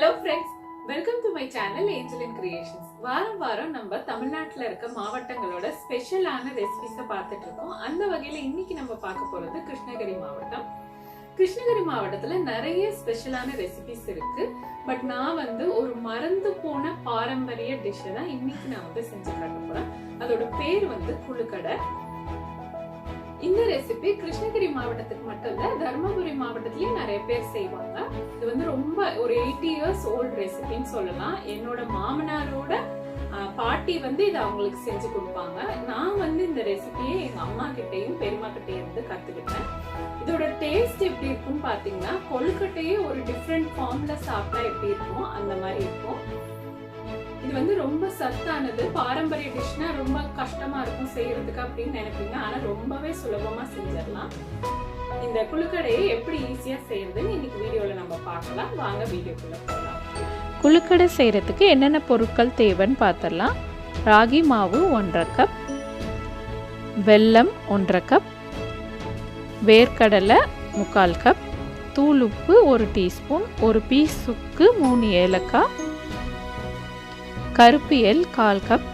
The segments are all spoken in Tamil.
Hello friends, welcome to my channel angelinecreations. வாரம் நம்ம தமிழ்நாட்டுல இருக்க மாவட்டங்களோட ஸ்பெஷலான ரெசிபிஸை பார்த்துட்டு இருக்கோம். அந்த வகையில இன்னைக்கு நம்ம பார்க்க போறது கிருஷ்ணகிரி மாவட்டம். கிருஷ்ணகிரி மாவட்டத்துல நிறைய ஸ்பெஷலான ரெசிபிஸ் இருக்கு. பட் நான் ஒரு மறந்து போன பாரம்பரிய டிஷ் தான் இன்னைக்கு நான் செஞ்சு காட்ட போறேன். அதோட பேர் குளுக்கடை. இந்த ரெசிபி கிருஷ்ணகிரி மாவட்டத்துக்கு மட்டும் இல்ல, தர்மபுரி மாவட்டத்திலயும் நிறைய பேர் செய்வாங்க. இது ரொம்ப ஒரு 80 years ஓல்ட் ரெசிபின்னு சொல்லலாம். என்னோட மாமனாரோட பாட்டி இதை அவங்களுக்கு செஞ்சு கொடுப்பாங்க. நான் இந்த ரெசிபியை எங்க அம்மா கிட்டையும் பெரியம்மா கிட்டையும் இருந்து கத்துக்கிட்டேன். இதோட டேஸ்ட் எப்படி இருக்கும்னு பாத்தீங்கன்னா, கொழுக்கட்டையே ஒரு டிஃப்ரெண்ட் ஃபார்ம்ல சாப்பிட்டா எப்படி இருக்கும் அந்த மாதிரி இருக்கும். இது ரொம்ப சத்தானது. பாரம்பரிய டிஷ்னா ரொம்ப கஷ்டமா இருக்கும் செய்யறதுக்கு அப்படின்னு நினைப்பீங்க. ஆனா ரொம்பவே சுலபமா செஞ்சிடலாம். இந்த குளுக்கடையை எப்படி ஈஸியா செய்யறதுன்னு இன்னைக்கு வீடியோல நம்ம பார்க்கலாம். வாங்க வீடியோக்குள்ள போகலாம். குளுக்கடை செய்யறதுக்கு என்னென்ன பொருட்கள் தேவைன்னு பார்த்துடலாம். ராகி மாவு 1.5 கப், வெல்லம் 1.5 கப், வேர்க்கடலை 3/4 கப், தூள் உப்பு 1 டீஸ்பூன், ஒரு பீஸ் சுக்கு, 3 ஏலக்காய், கருப்பு எள் 1/4 கப்.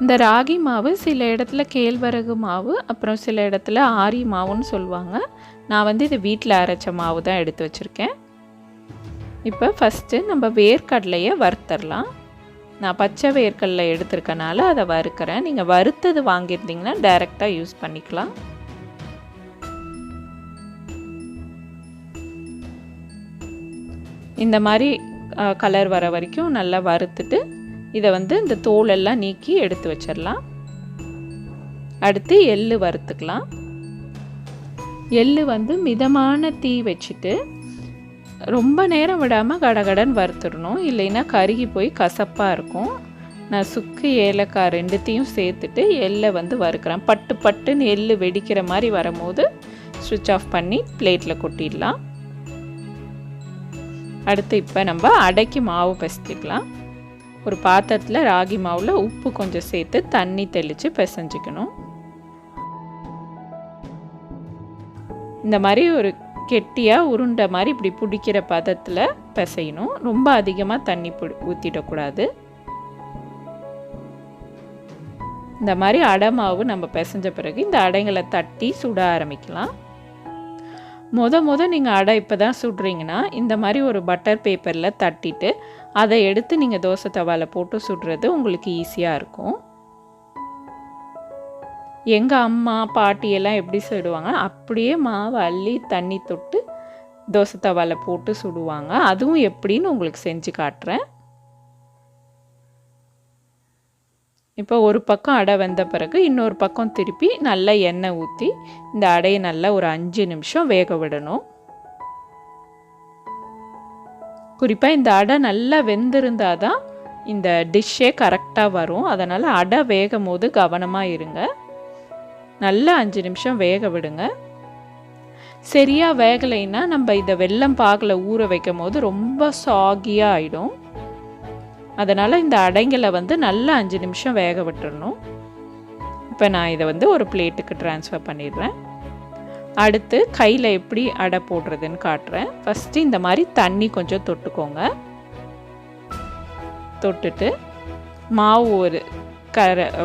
இந்த ராகி மாவு சில இடத்துல கேழ்வரகு மாவு, அப்புறம் சில இடத்துல ஆரி மாவுன்னு சொல்லுவாங்க. நான் இது வீட்டில் அரைச்ச மாவு தான் எடுத்து வச்சுருக்கேன். இப்போ ஃபஸ்ட்டு நம்ம வேர்க்கடலையை வறுத்தரலாம். நான் பச்சை வேர்க்கடலை எடுத்துருக்கனால அதை வறுக்கிறேன். நீங்கள் வறுத்தது வாங்கியிருந்தீங்கன்னா டைரெக்டாக யூஸ் பண்ணிக்கலாம். இந்த மாதிரி கலர் வர வரைக்கும் நல்லா வறுத்துட்டு இதை இந்த தோலெல்லாம் நீக்கி எடுத்து வச்சிடலாம். அடுத்து எள்ளு வறுத்துக்கலாம். எள்ளு மிதமான தீ வச்சுட்டு ரொம்ப நேரம் விடாமல் கடகடன் வறுத்துடணும், இல்லைன்னா கருகி போய் கசப்பாக இருக்கும். நான் சுக்கு ஏலக்காய் 2த்தையும் சேர்த்துட்டு எள்ளை வறுக்கிறேன். பட்டு பட்டுன்னு எள்ளு வெடிக்கிற மாதிரி வரும்போது ஸ்விட்ச் ஆஃப் பண்ணி பிளேட்டில் கொட்டிடலாம். அடுத்து இப்போ நம்ம அடைக்கு மாவு பிசைஞ்சிக்கலாம். ஒரு பாத்திரத்தில் ராகி மாவில் உப்பு கொஞ்சம் சேர்த்து தண்ணி தெளித்து பிசைஞ்சிக்கணும். இந்த மாதிரி ஒரு கெட்டியாக உருண்டை மாதிரி இப்படி பிடிக்கிற பதத்தில் பிசையணும். ரொம்ப அதிகமாக தண்ணி ஊற்றிடக்கூடாது. இந்த மாதிரி அடை மாவு நம்ம பிசைஞ்ச பிறகு இந்த அடைங்களை தட்டி சுட ஆரம்பிக்கலாம். நீங்கள் அடை இப்போ தான் சுடுறீங்கன்னா இந்த மாதிரி ஒரு பட்டர் பேப்பரில் தட்டிட்டு அதை எடுத்து நீங்கள் தோசை தவாவில் போட்டு சுடுறது உங்களுக்கு ஈஸியாக இருக்கும். எங்கள் அம்மா பாட்டியெல்லாம் எப்படி சுடுவாங்க, அப்படியே மாவை அள்ளி தண்ணி தொட்டு தோசை தவாவில் போட்டு சுடுவாங்க. அதுவும் எப்படின்னு உங்களுக்கு செஞ்சு காட்டுறேன். இப்போ ஒரு பக்கம் அடை வெந்த பிறகு இன்னொரு பக்கம் திருப்பி நல்லா எண்ணெய் ஊற்றி இந்த அடையை நல்லா ஒரு 5 நிமிஷம் வேக விடணும். குறிப்பாக இந்த அடை நல்லா வெந்திருந்தால் தான் இந்த டிஷ்ஷே கரெக்டாக வரும். அதனால் அடை வேகும் போது கவனமாக இருங்க. நல்லா 5 நிமிஷம் வேக விடுங்க. சரியாக வேகலைன்னா நம்ம இதை வெல்லம் பாகில் ஊற வைக்கும் போது ரொம்ப சாகியாக ஆகிடும். அதனால் இந்த அடைங்களை நல்லா 5 நிமிஷம் வேக விட்டுறணும். இப்போ நான் இதை ஒரு பிளேட்டுக்கு ட்ரான்ஸ்ஃபர் பண்ணிடுறேன். அடுத்து கையில் எப்படி அடை போடுறதுன்னு காட்டுறேன். ஃபஸ்ட்டு இந்த மாதிரி தண்ணி கொஞ்சம் தொட்டுக்கோங்க. தொட்டுட்டு மாவு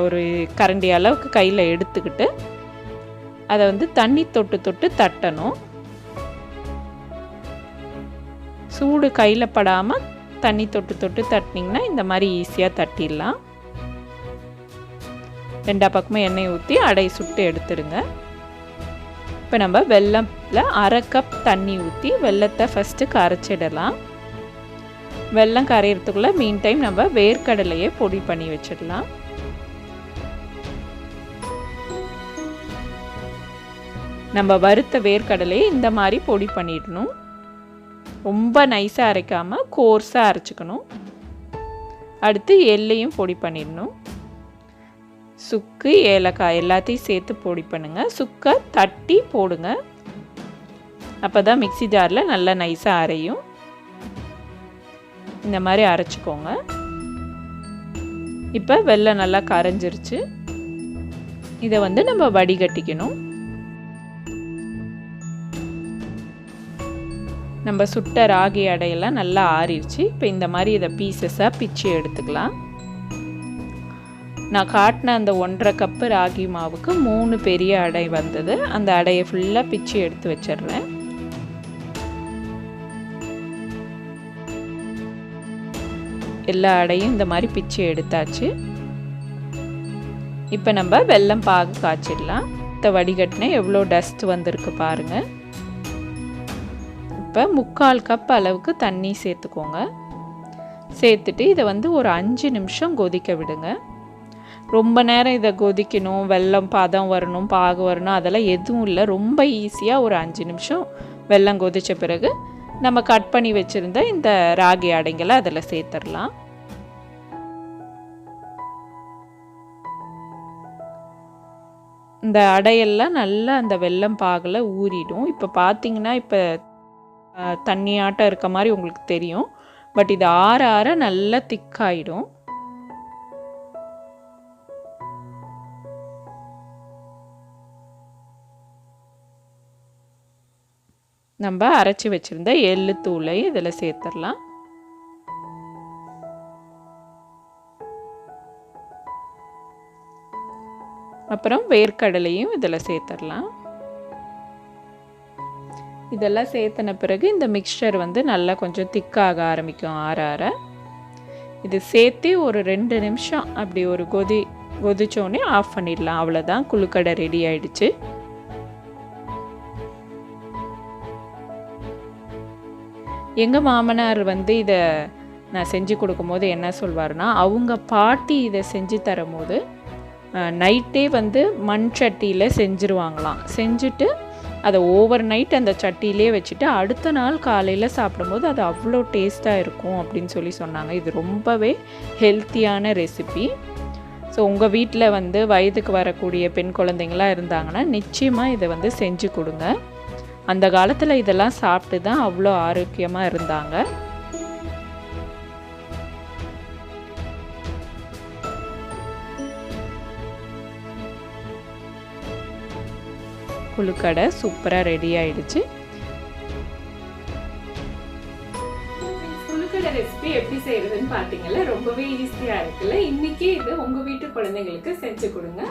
ஒரு கரண்டி அளவுக்கு கையில் எடுத்துக்கிட்டு அதை தண்ணி தொட்டு தொட்டு தட்டணும். சூடு கையில் படாமல் தண்ணி தொட்டு தொட்டு தட்டினீங்கன்னா இந்த மாதிரி ஈஸியாக தட்டிடலாம். 2 பக்கமும் எண்ணெய் ஊற்றி அடை சுட்டு எடுத்துடுங்க. இப்போ நம்ம வெல்லத்தில் 1/2 கப் தண்ணி ஊற்றி வெல்லத்தை ஃபஸ்ட்டு கரைச்சிடலாம். வெல்லம் கரையிறதுக்குள்ளே மீன் டைம் நம்ம வேர்க்கடலையை பொடி பண்ணி வச்சிடலாம். நம்ம வறுத்த வேர்க்கடலையை இந்த மாதிரி பொடி பண்ணிடணும். ரொம்ப நைஸாக அரைக்காமல் கோர்ஸாக அரைச்சிக்கணும். அடுத்து எள்ளையும் பொடி பண்ணிடணும். சுக்கு ஏலக்காய் எல்லாத்தையும் சேர்த்து பொடி பண்ணுங்கள். சுக்கை தட்டி போடுங்க. அப்போ தான் மிக்ஸி ஜாரில் நல்லா நைஸாக அரையும். இந்த மாதிரி அரைச்சிக்கோங்க. இப்போ வெல்லம் நல்லா கரைஞ்சிருச்சு. இதை நம்ம வடிகட்டிக்கணும். நம்ம சுட்ட ராகி அடையெல்லாம் நல்லா ஆறிடுச்சு. இப்போ இந்த மாதிரி இதை பீசஸாக பிச்சு எடுத்துக்கலாம். நான் காட்டின அந்த 1.5 கப்பு ராகி மாவுக்கு 3 பெரிய அடை வந்தது. அந்த அடையை ஃபுல்லாக பிச்சு எடுத்து வச்சிடுறேன். எல்லா அடையும் இந்த மாதிரி பிச்சு எடுத்தாச்சு. இப்போ நம்ம வெல்லம் பாகு காய்ச்சிடலாம். இந்த வடிகட்டின எவ்வளோ டஸ்ட் வந்திருக்கு பாருங்கள். இப்போ 3/4 கப் அளவுக்கு தண்ணி சேர்த்துக்கோங்க. சேர்த்துட்டு இதை ஒரு 5 நிமிஷம் கொதிக்க விடுங்க. ரொம்ப நேரம் இதை கொதிக்கணும், வெல்லம் பதம் வரணும், பாகு வரணும், அதெல்லாம் எதுவும் இல்லை. ரொம்ப ஈஸியாக ஒரு 5 நிமிஷம் வெல்லம் கொதித்த பிறகு நம்ம கட் பண்ணி வச்சுருந்த இந்த ராகி அடைங்களை அதில் சேர்த்துடலாம். இந்த அடையெல்லாம் நல்லா அந்த வெல்லம் பாகில் ஊறிடும். இப்போ பார்த்தீங்கன்னா இப்போ தண்ணியாட்டம் இருக்க மாதிரி உங்களுக்கு தெரியும். பட் இது ஆற ஆற நல்லா திக்காயிடும். நம்ம அரைச்சி வச்சுருந்த எள்ளு தூளை இதில் சேர்த்துடலாம். அப்புறம் வேர்க்கடலையும் இதில் சேர்த்துடலாம். இதெல்லாம் சேர்த்தன பிறகு இந்த மிக்சர் நல்லா கொஞ்சம் திக்காக ஆரம்பிக்கும் ஆற ஆற. இது சேர்த்து ஒரு 2 நிமிஷம் அப்படி ஒரு கொதிச்சோடனே ஆஃப் பண்ணிடலாம். அவ்வளோதான், குளுக்கடை ரெடி ஆயிடுச்சு. எங்கள் மாமனார் இதை நான் செஞ்சு கொடுக்கும்போது என்ன சொல்வார்னா, அவங்க பாட்டி இதை செஞ்சு தரும்போது நைட்டே மண் சட்டியில் செஞ்சுருவாங்களாம். செஞ்சுட்டு அதை ஓவர் நைட் அந்த சட்டியிலே வச்சுட்டு அடுத்த நாள் காலையில் சாப்பிடும்போது அது அவ்வளோ டேஸ்ட்டாக இருக்கும் அப்படின்னு சொன்னாங்க. இது ரொம்பவே ஹெல்த்தியான ரெசிபி. ஸோ உங்கள் வீட்டில் வயதுக்கு வரக்கூடிய பெண் குழந்தைங்களாம் இருந்தாங்கன்னா நிச்சயமாக இதை செஞ்சு கொடுங்க. அந்த காலத்தில் இதெல்லாம் சாப்பிட்டு தான் அவ்வளோ ஆரோக்கியமாக இருந்தாங்க. குளுக்கடை சூப்பராக ரெடி ஆயிடுச்சு. குளுக்கடை ரெசிபி எப்படி செய்யறதுன்னு பார்த்தீங்களா? ரொம்பவே ஈஸியாக இருக்குல்ல? இன்னைக்கு இது உங்கள் வீட்டு குழந்தைங்களுக்கு செஞ்சு கொடுங்க.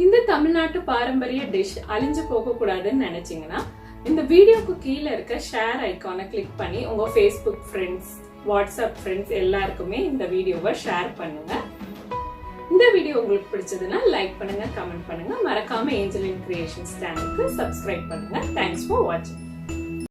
இந்த தமிழ்நாட்டு பாரம்பரிய டிஷ் அழிஞ்சு போகக்கூடாதுன்னு நினைச்சீங்கன்னா இந்த வீடியோக்கு கீழே இருக்க ஷேர் ஐக்கானை கிளிக் பண்ணி உங்க ஃபேஸ்புக் ஃப்ரெண்ட்ஸ், வாட்ஸ்அப் ஃப்ரெண்ட்ஸ் எல்லாருக்குமே இந்த வீடியோவை ஷேர் பண்ணுங்க. இந்த வீடியோ உங்களுக்கு பிடிச்சதுன்னா லைக் பண்ணுங்க, கமெண்ட் பண்ணுங்க. மறக்காம ஏஞ்சலின் கிரியேஷன்ஸ் சேனலுக்கு சப்ஸ்கிரைப் பண்ணுங்க. தேங்க்ஸ் ஃபார் வாட்சிங்.